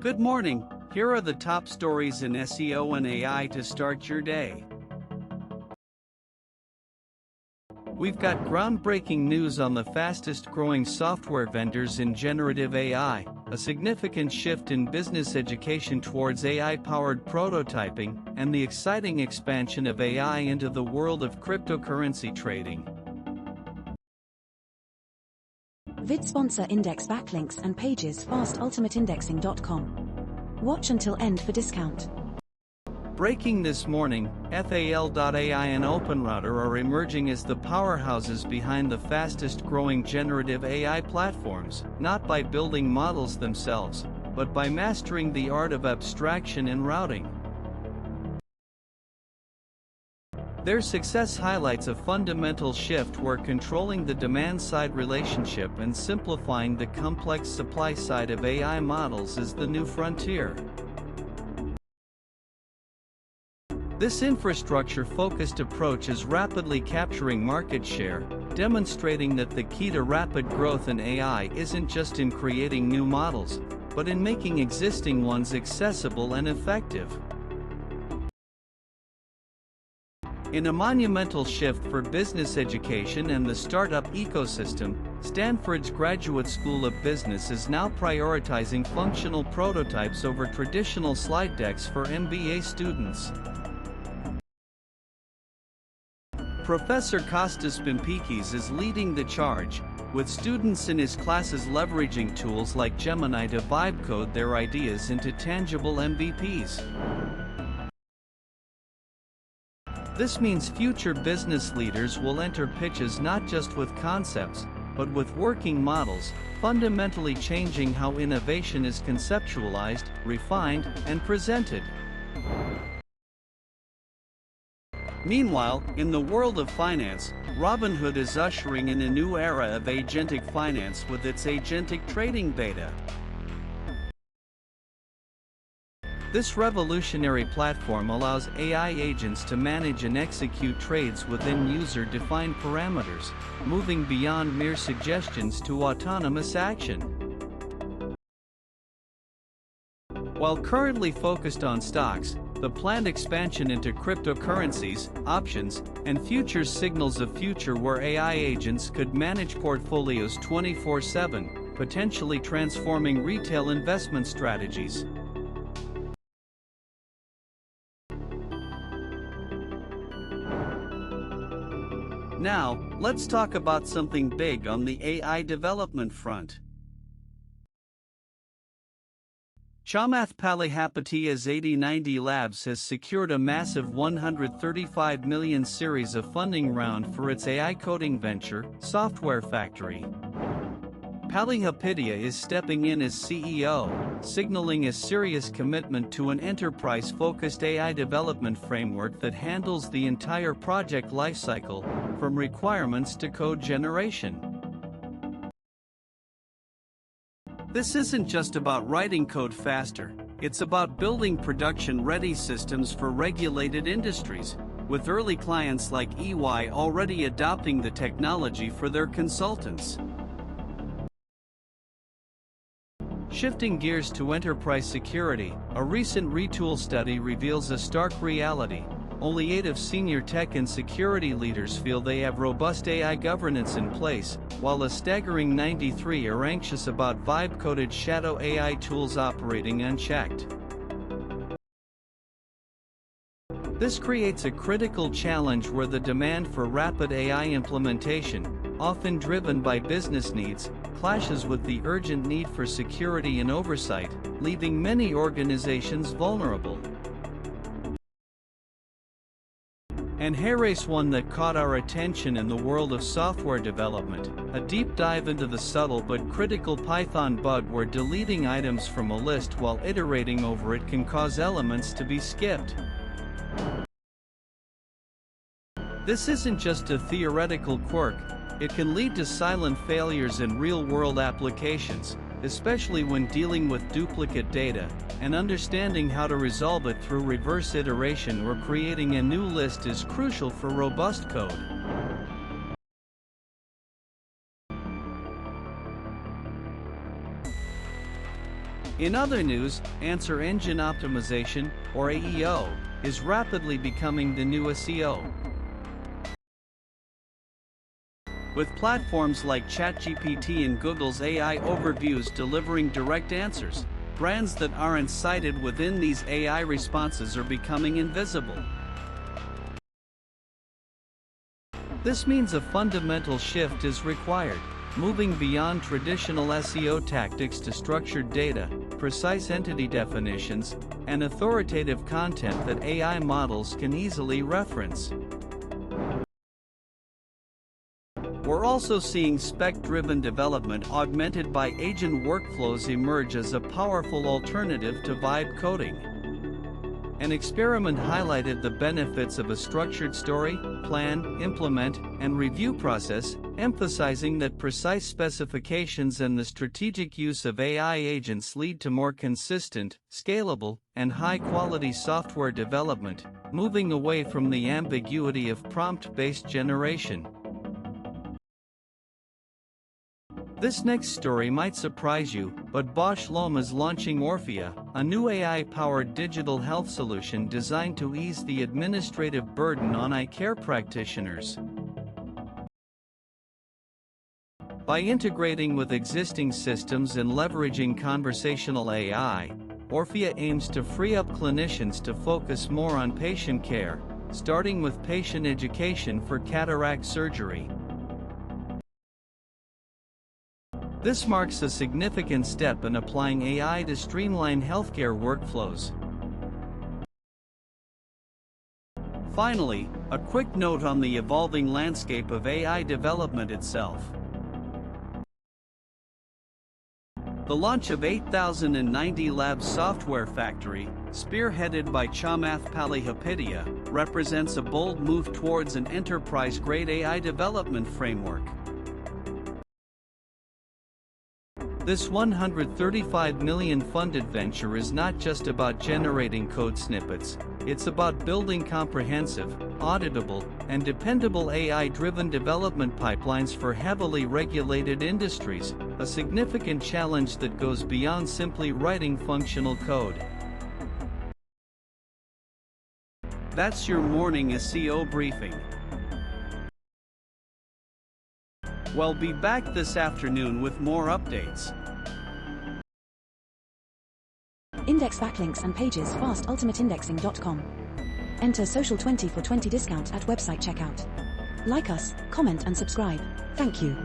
Good morning, here are the top stories in SEO and AI to start your day. We've got groundbreaking news on the fastest growing software vendors in generative AI, a significant shift in business education towards AI-powered prototyping, and the exciting expansion of AI into the world of cryptocurrency trading. Vid sponsor index backlinks and pages fast.ultimateindexing.com. Watch until end for discount. Breaking this morning, Fal.ai and OpenRouter are emerging as the powerhouses behind the fastest growing generative AI platforms, not by building models themselves, but by mastering the art of abstraction and routing. Their success highlights a fundamental shift where controlling the demand-side relationship and simplifying the complex supply side of AI models is the new frontier. This infrastructure-focused approach is rapidly capturing market share, demonstrating that the key to rapid growth in AI isn't just in creating new models, but in making existing ones accessible and effective. In a monumental shift for business education and the startup ecosystem, Stanford's Graduate School of Business is now prioritizing functional prototypes over traditional slide decks for MBA students. Professor Kostas Pimpikis is leading the charge, with students in his classes leveraging tools like Gemini to vibe code their ideas into tangible MVPs. This means future business leaders will enter pitches not just with concepts, but with working models, fundamentally changing how innovation is conceptualized, refined, and presented. Meanwhile, in the world of finance, Robinhood is ushering in a new era of agentic finance with its agentic trading beta. This revolutionary platform allows AI agents to manage and execute trades within user-defined parameters, moving beyond mere suggestions to autonomous action. While currently focused on stocks, the planned expansion into cryptocurrencies, options, and futures signals a future where AI agents could manage portfolios 24/7, potentially transforming retail investment strategies. Now, let's talk about something big on the AI development front. Chamath Palihapitiya's 8090 Labs has secured a massive $135 million series of funding round for its AI coding venture, Software Factory. Palihapitiya is stepping in as CEO, signaling a serious commitment to an enterprise-focused AI development framework that handles the entire project lifecycle, from requirements to code generation. This isn't just about writing code faster, it's about building production-ready systems for regulated industries, with early clients like EY already adopting the technology for their consultants. Shifting gears to enterprise security, a recent Retool study reveals a stark reality. Only 8 of senior tech and security leaders feel they have robust AI governance in place, while a staggering 93 are anxious about vibe-coded shadow AI tools operating unchecked. This creates a critical challenge where the demand for rapid AI implementation, often driven by business needs, clashes with the urgent need for security and oversight, leaving many organizations vulnerable. And here's one that caught our attention in the world of software development, a deep dive into the subtle but critical Python bug where deleting items from a list while iterating over it can cause elements to be skipped. This isn't just a theoretical quirk, it can lead to silent failures in real-world applications, especially when dealing with duplicate data, and understanding how to resolve it through reverse iteration or creating a new list is crucial for robust code. In other news, answer engine optimization, or AEO, is rapidly becoming the new SEO. With platforms like ChatGPT and Google's AI overviews delivering direct answers, brands that aren't cited within these AI responses are becoming invisible. This means a fundamental shift is required, moving beyond traditional SEO tactics to structured data, precise entity definitions, and authoritative content that AI models can easily reference. We're also seeing spec-driven development augmented by agent workflows emerge as a powerful alternative to vibe coding. An experiment highlighted the benefits of a structured story, plan, implement, and review process, emphasizing that precise specifications and the strategic use of AI agents lead to more consistent, scalable, and high-quality software development, moving away from the ambiguity of prompt-based generation. This next story might surprise you, but Bausch Lomb is launching Orphea, a new AI-powered digital health solution designed to ease the administrative burden on eye care practitioners. By integrating with existing systems and leveraging conversational AI, Orphea aims to free up clinicians to focus more on patient care, starting with patient education for cataract surgery. This marks a significant step in applying AI to streamline healthcare workflows. Finally, a quick note on the evolving landscape of AI development itself. The launch of 8090 Labs software factory, spearheaded by Chamath Palihapitiya, represents a bold move towards an enterprise-grade AI development framework. This $135 million funded venture is not just about generating code snippets, it's about building comprehensive, auditable, and dependable AI-driven development pipelines for heavily regulated industries, a significant challenge that goes beyond simply writing functional code. That's your morning SEO briefing. We'll be back this afternoon with more updates. Index backlinks and pages fast ultimateindexing.com. Enter social20 for 20 discount at website checkout. Like us, comment and subscribe. Thank you.